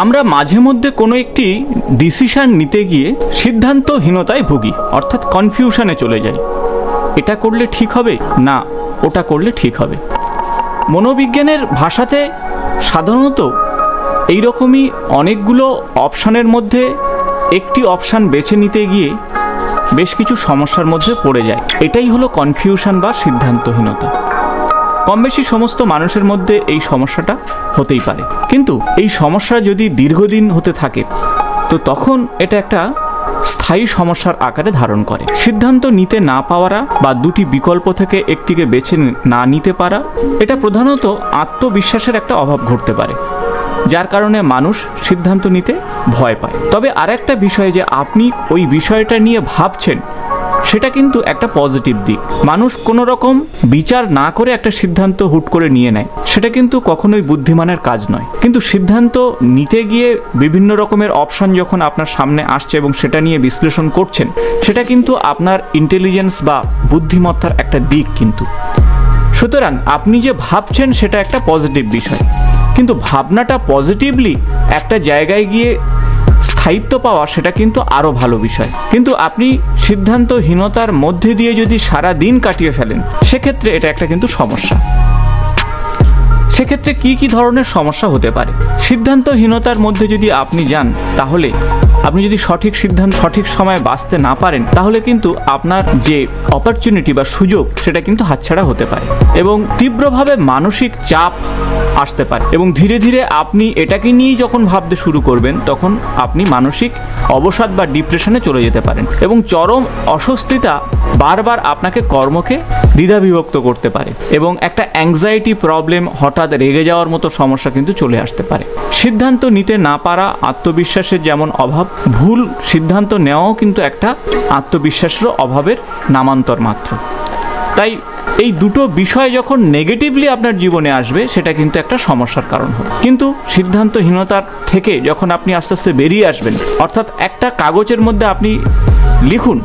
আমরা মাঝে মধ্যে কোনো একটি ডিসিশন নিতে গিয়ে সিদ্ধান্তহীনতায় ভুগি, অর্থাৎ কনফিউশনে চলে যাই। এটা করলে ঠিক হবে না ওটা করলে ঠিক হবে। মনোবিজ্ঞানের ভাষাতে সাধারণত এইরকমই অনেকগুলো অপশানের মধ্যে একটি অপশান বেছে নিতে গিয়ে বেশ কিছু সমস্যার মধ্যে পড়ে যায়। এটাই হলো কনফিউশন বা সিদ্ধান্তহীনতা। কম বেশি সমস্ত মানুষের মধ্যে এই সমস্যাটা হতেই পারে, কিন্তু এই সমস্যা যদি দীর্ঘদিন হতে থাকে তো তখন এটা একটা স্থায়ী সমস্যার আকারে ধারণ করে। সিদ্ধান্ত নিতে না পাওয়ারা বা দুটি বিকল্প থেকে একটিকে বেছে না নিতে পারা, এটা প্রধানত আত্মবিশ্বাসের একটা অভাব ঘটতে পারে, যার কারণে মানুষ সিদ্ধান্ত নিতে ভয় পায়। তবে আরেকটা বিষয় যে আপনি ওই বিষয়টা নিয়ে ভাবছেন, সেটা কিন্তু একটা পজিটিভ দিক। মানুষ কোনো রকম বিচার না করে একটা সিদ্ধান্ত হুট করে নিয়ে নেয়, সেটা কিন্তু কখনোই বুদ্ধিমানের কাজ নয়। কিন্তু সিদ্ধান্ত নিতে গিয়ে বিভিন্ন রকমের অপশন যখন আপনার সামনে আসছে এবং সেটা নিয়ে বিশ্লেষণ করছেন, সেটা কিন্তু আপনার ইন্টেলিজেন্স বা বুদ্ধিমত্তার একটা দিক। কিন্তু সুতরাং আপনি যে ভাবছেন সেটা একটা পজিটিভ বিষয়, কিন্তু ভাবনাটা পজিটিভলি একটা জায়গায় গিয়ে স্থায়িত্ব পাওয়া সেটা কিন্তু আরও ভালো বিষয়। কিন্তু আপনি সিদ্ধান্তহীনতার মধ্যে দিয়ে যদি সারা দিন কাটিয়ে ফেলেন, সেক্ষেত্রে এটা একটা কিন্তু সমস্যা। সেক্ষেত্রে কি কি ধরনের সমস্যা হতে পারে? সিদ্ধান্তহীনতার মধ্যে যদি আপনি যান, তাহলে আপনি যদি সঠিক সিদ্ধান্ত সঠিক সময়ে বাঁচতে না পারেন, তাহলে কিন্তু আপনার যে অপরচুনিটি বা সুযোগ সেটা কিন্তু হাতছাড়া হতে পারে এবং তীব্রভাবে মানসিক চাপ আসতে পারে। এবং ধীরে ধীরে আপনি এটাকে নিয়েই যখন ভাবতে শুরু করবেন, তখন আপনি মানসিক অবসাদ বা ডিপ্রেশনে চলে যেতে পারেন এবং চরম অস্বস্তিতা বারবার আপনাকে কর্মকে দ্বিধাবিভক্ত করতে পারে এবং একটা অ্যাংজাইটি প্রবলেম, হঠাৎ রেগে যাওয়ার মতো সমস্যা কিন্তু চলে আসতে পারে। সিদ্ধান্ত নিতে না পারা আত্মবিশ্বাসের যেমন অভাব, ভুল সিদ্ধান্ত নেওয়াও কিন্তু একটা আত্মবিশ্বাসের অভাবের নামান্তর মাত্র। তাই এই দুটো বিষয় যখন নেগেটিভলি আপনার জীবনে আসবে, সেটা কিন্তু একটা সমস্যার কারণ হবে। কিন্তু সিদ্ধান্তহীনতার থেকে যখন আপনি আস্তে আস্তে বেরিয়ে আসবেন, অর্থাৎ একটা কাগজের মধ্যে আপনি লিখুন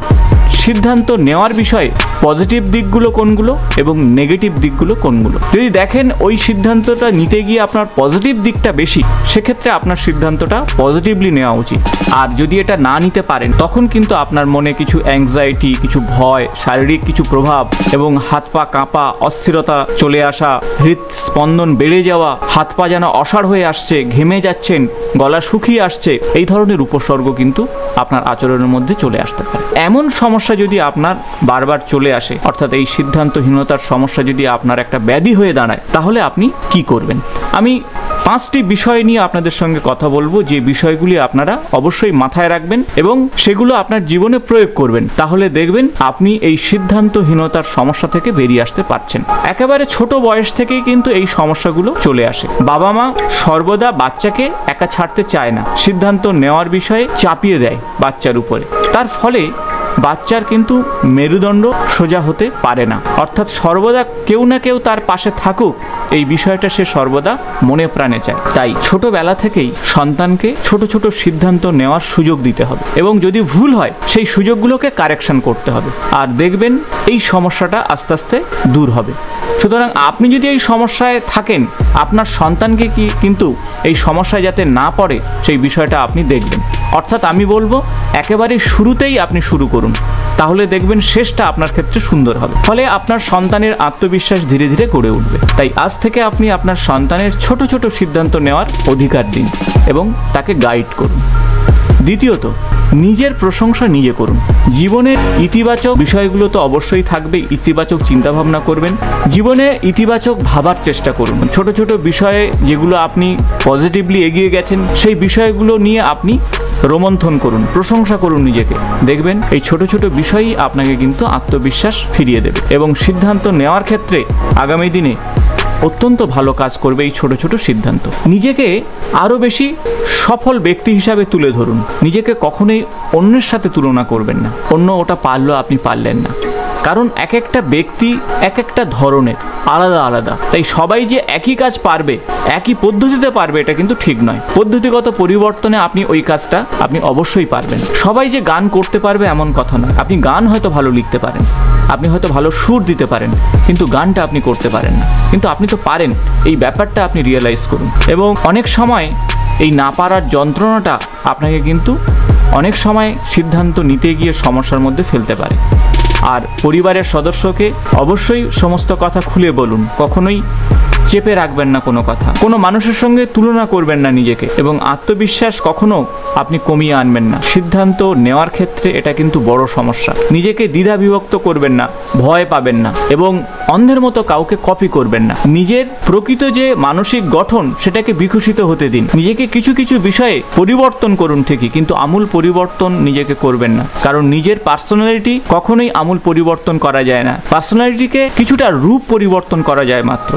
সিদ্ধান্ত নেওয়ার বিষয়ে পজিটিভ দিকগুলো কোনগুলো এবং নেগেটিভ দিকগুলো কোনগুলো। যদি দেখেন ওই সিদ্ধান্তটা নিতে গিয়ে আপনার পজিটিভ দিকটা বেশি, সেক্ষেত্রে আপনার সিদ্ধান্তটা পজিটিভলি নেওয়া উচিত। আর যদি এটা না নিতে পারেন, তখন কিন্তু আপনার মনে কিছু অ্যাংজাইটি, কিছু ভয়, শারীরিক কিছু প্রভাব এবং হাত পা কাঁপা, অস্থিরতা চলে আসা, হৃদস্পন্দন বেড়ে যাওয়া, হাত পা যেন অসাড় হয়ে আসছে, ঘেমে যাচ্ছেন, গলা শুকিয়ে আসছে, এই ধরনের উপসর্গ কিন্তু আপনার আচরণের মধ্যে চলে আসতে পারে। এমন সমস্যা যদি আপনার বারবার চলে আসে, অর্থাৎ এই সিদ্ধান্তহীনতার সমস্যা যদি আপনার একটা ব্যাধি হয়ে দাঁড়ায়, তাহলে আপনি কি করবেন? আমি 5টি বিষয় নিয়ে আপনাদের সঙ্গে কথা বলবো, যে বিষয়গুলি আপনারা অবশ্যই মাথায় রাখবেন এবং সেগুলো আপনার জীবনে প্রয়োগ করবেন। তাহলে দেখবেন আপনি এই সিদ্ধান্তহীনতার সমস্যা থেকে বেরিয়ে আসতে পারছেন। একেবারে ছোট বয়স থেকেই কিন্তু এই সমস্যাগুলো চলে আসে। বাবা মা সর্বদা বাচ্চাকে একা ছাড়তে চায় না, সিদ্ধান্ত নেওয়ার বিষয়ে চাপিয়ে দেয় বাচ্চার উপরে। তার ফলে বাচ্চার কিন্তু মেরুদণ্ড সোজা হতে পারে না, অর্থাৎ সর্বদা কেউ না কেউ তার পাশে থাকুক, এই বিষয়টা সে সর্বদা মনে প্রাণে চায়। তাই ছোটবেলা থেকেই সন্তানকে ছোট ছোট সিদ্ধান্ত নেওয়ার সুযোগ দিতে হবে এবং যদি ভুল হয় সেই সুযোগগুলোকে কারেকশন করতে হবে। আর দেখবেন এই সমস্যাটা আস্তে আস্তে দূর হবে। সুতরাং আপনি যদি এই সমস্যায় থাকেন, আপনার সন্তানকে কিন্তু এই সমস্যায় যাতে না পড়ে সেই বিষয়টা আপনি দেখবেন। অর্থাৎ আমি বলবো একেবারে শুরুতেই আপনি শুরু করুন, তাহলে দেখবেন শেষটা আপনার ক্ষেত্রে সুন্দর হবে। ফলে আপনার সন্তানের আত্মবিশ্বাস ধীরে ধীরে গড়ে উঠবে। তাই আজ থেকে আপনি আপনার সন্তানের ছোট ছোট সিদ্ধান্ত নেওয়ার অধিকার দিন এবং তাকে গাইড করুন। দ্বিতীয়ত, নিজের প্রশংসা নিজে করুন। জীবনের ইতিবাচক বিষয়গুলো তো অবশ্যই থাকবে, ইতিবাচক চিন্তাভাবনা করবেন, জীবনে ইতিবাচক ভাবার চেষ্টা করুন। ছোট ছোট বিষয়ে যেগুলো আপনি পজিটিভলি এগিয়ে গেছেন, সেই বিষয়গুলো নিয়ে আপনি রোমন্থন করুন, প্রশংসা করুন নিজেকে। দেখবেন এই ছোট ছোট বিষয়ই আপনাকে কিন্তু আত্মবিশ্বাস ফিরিয়ে দেবে এবং সিদ্ধান্ত নেওয়ার ক্ষেত্রে আগামী দিনে অত্যন্ত ভালো কাজ করবে এই ছোট ছোট সিদ্ধান্ত। নিজেকে আরও বেশি সফল ব্যক্তি হিসাবে তুলে ধরুন। নিজেকে কখনোই অন্যের সাথে তুলনা করবেন না, অন্য ওটা পারলো আপনি পারলেন না, কারণ এক একটা ব্যক্তি এক একটা ধরনের, আলাদা আলাদা। তাই সবাই যে একই কাজ পারবে, একই পদ্ধতিতে পারবে, এটা কিন্তু ঠিক নয়। পদ্ধতিগত পরিবর্তনে আপনি ওই কাজটা আপনি অবশ্যই পারবেন। সবাই যে গান করতে পারবে এমন কথা নয়। আপনি গান হয়তো ভালো লিখতে পারেন, আপনি হয়তো ভালো সুর দিতে পারেন, কিন্তু গানটা আপনি করতে পারেন না। কিন্তু আপনি তো পারেন, এই ব্যাপারটা আপনি রিয়েলাইজ করুন। এবং অনেক সময় এই না পারার যন্ত্রণাটা আপনাকে কিন্তু অনেক সময় সিদ্ধান্ত নিতে গিয়ে সমস্যার মধ্যে ফেলতে পারে। আর পরিবারের সদস্যকে অবশ্যই সমস্ত কথা খুলে বলুন, কখনোই চেপে রাখবেন না কোনো কথা, কোনো মানুষের সঙ্গে তুলনা করবেন না নিজেকে, এবং আত্মবিশ্বাস কখনো আপনি কমিয়ে আনবেন না। সিদ্ধান্ত নেওয়ার ক্ষেত্রে এটা কিন্তু বড় সমস্যা। নিজেকে দ্বিধা বিভক্ত করবেন না, ভয় পাবেন না, এবং অন্ধের মতো কাউকে কপি করবেন না। নিজের প্রকৃত যে মানসিক গঠন সেটাকে বিকশিত হতে দিন। নিজেকে কিছু কিছু বিষয়ে পরিবর্তন করুন ঠিকই, কিন্তু আমূল পরিবর্তন নিজেকে করবেন না, কারণ নিজের পার্সোনালিটি কখনোই আমূল পরিবর্তন করা যায় না। পার্সোনালিটিকে কিছুটা রূপ পরিবর্তন করা যায় মাত্র।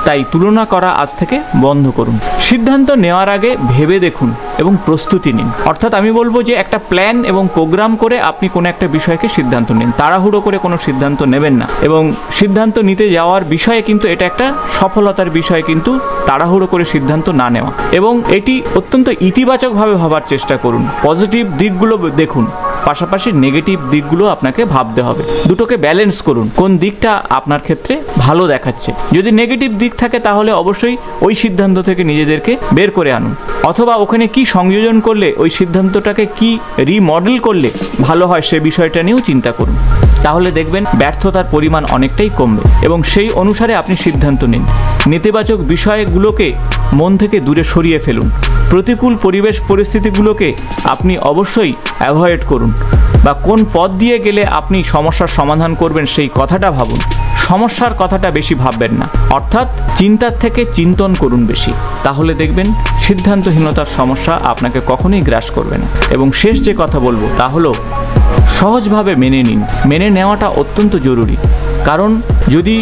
তাই তুলনা করা আজ থেকে বন্ধ করুন। সিদ্ধান্ত নেওয়ার আগে ভেবে দেখুন এবং প্রস্তুতি নিন। অর্থাৎ আমি বলবো যে একটা প্ল্যান এবং প্রোগ্রাম করে আপনি কোনো একটা বিষয়কে সিদ্ধান্ত নিন, তাড়াহুড়ো করে কোনো সিদ্ধান্ত নেবেন না। এবং সিদ্ধান্ত নিতে যাওয়ার বিষয়ে কিন্তু এটা একটা সফলতার বিষয়, কিন্তু তাড়াহুড়ো করে সিদ্ধান্ত না নেওয়া। এবং এটি অত্যন্ত ইতিবাচকভাবে ভাবার চেষ্টা করুন, পজিটিভ দিকগুলো দেখুন, পাশাপাশি নেগেটিভ দিকগুলো আপনাকে ভাবতে হবে। দুটোকে ব্যালেন্স করুন, কোন দিকটা আপনার ক্ষেত্রে ভালো দেখাচ্ছে। যদি নেগেটিভ দিক থাকে তাহলে অবশ্যই ওই সিদ্ধান্ত থেকে নিজেদেরকে বের করে আনুন, অথবা ওখানে কি সংযোজন করলে ওই সিদ্ধান্তটাকে কি রিমডেল করলে ভালো হয় সে বিষয়টা নিয়েও চিন্তা করুন। তাহলে দেখবেন ব্যর্থতার পরিমাণ অনেকটাই কমবে, এবং সেই অনুসারে আপনি সিদ্ধান্ত নিন। নেতিবাচক বিষয়গুলোকে মন থেকে দূরে সরিয়ে ফেলুন। প্রতিকূল পরিবেশ পরিস্থিতিগুলোকে আপনি অবশ্যই অ্যাভয়েড করুন, বা কোন পথ দিয়ে গেলে আপনি সমস্যার সমাধান করবেন সেই কথাটা ভাবুন। সমস্যার কথাটা বেশি ভাববেন না, অর্থাৎ চিন্তার থেকে চিন্তন করুন বেশি। তাহলে দেখবেন সিদ্ধান্তহীনতার সমস্যা আপনাকে কখনোই গ্রাস করবে না। এবং শেষ যে কথা বলবো তা হলো সহজভাবে মেনে নিন। মেনে নেওয়াটা অত্যন্ত জরুরি, কারণ যদি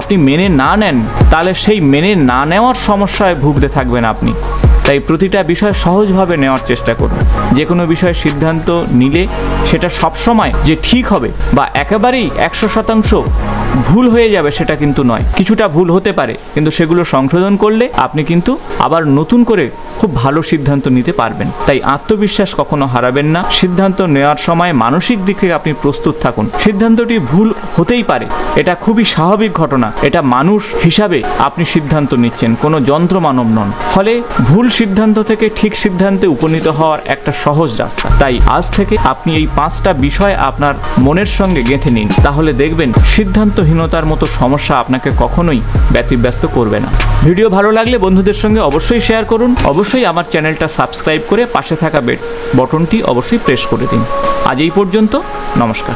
আপনি মেনে না নেন তাহলে সেই মেনে না নেওয়ার সমস্যায় ভুগতে থাকবেন আপনি। তাই প্রতিটা বিষয় সহজভাবে নেওয়ার চেষ্টা করুন। যে কোনো বিষয়ে সিদ্ধান্ত নিলে সেটা সবসময় যে ঠিক হবে বা একেবারেই 100% ভুল হয়ে যাবে সেটা কিন্তু নয়। কিছুটা ভুল হতে পারে, কিন্তু সেগুলো সংশোধন করলে আপনি কিন্তু আবার নতুন করে খুব ভালো সিদ্ধান্ত নিতে পারবেন। তাই আত্মবিশ্বাস কখনো হারাবেন না। সিদ্ধান্ত নেওয়ার সময় মানসিক দিক থেকে আপনি প্রস্তুত থাকুন। সিদ্ধান্তটি ভুল হতেই পারে, এটা খুবই স্বাভাবিক ঘটনা। এটা মানুষ হিসাবে আপনি সিদ্ধান্ত নিচ্ছেন, কোনো যন্ত্র মানব নন। ফলে ভুল সিদ্ধান্ত থেকে ঠিক সিদ্ধান্তে উপনীত হওয়ার একটা সহজ রাস্তা। তাই আজ থেকে আপনি এই 5টা বিষয় আপনার মনের সঙ্গে গেঁথে নিন, তাহলে দেখবেন সিদ্ধান্তহীনতার মতো সমস্যা আপনাকে কখনোই ব্যতিব্যস্ত করবে না। ভিডিও ভালো লাগলে বন্ধুদের সঙ্গে অবশ্যই শেয়ার করুন। অবশ্যই আমার চ্যানেলটা সাবস্ক্রাইব করে পাশে থাকা বেল বটনটি অবশ্যই প্রেস করে দিন। আজ এই পর্যন্ত, নমস্কার।